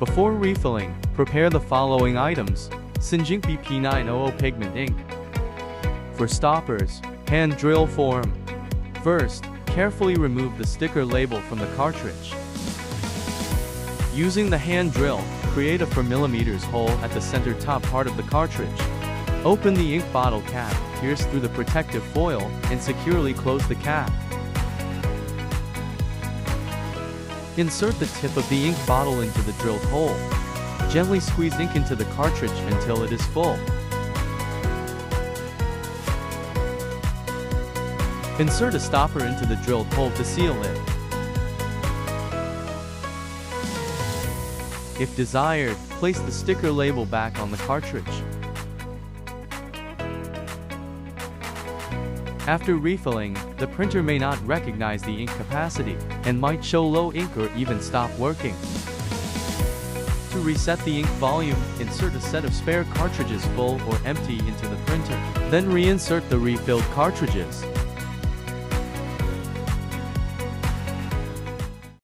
Before refilling, prepare the following items. Synjink BP900 pigment ink. For stoppers, hand drill form. First, carefully remove the sticker label from the cartridge. Using the hand drill, create a 4mm hole at the center top part of the cartridge. Open the ink bottle cap, pierce through the protective foil, and securely close the cap. Insert the tip of the ink bottle into the drilled hole. Gently squeeze ink into the cartridge until it is full. Insert a stopper into the drilled hole to seal it. If desired, place the sticker label back on the cartridge. After refilling, the printer may not recognize the ink capacity, and might show low ink or even stop working. To reset the ink volume, insert a set of spare cartridges full or empty into the printer. Then reinsert the refilled cartridges.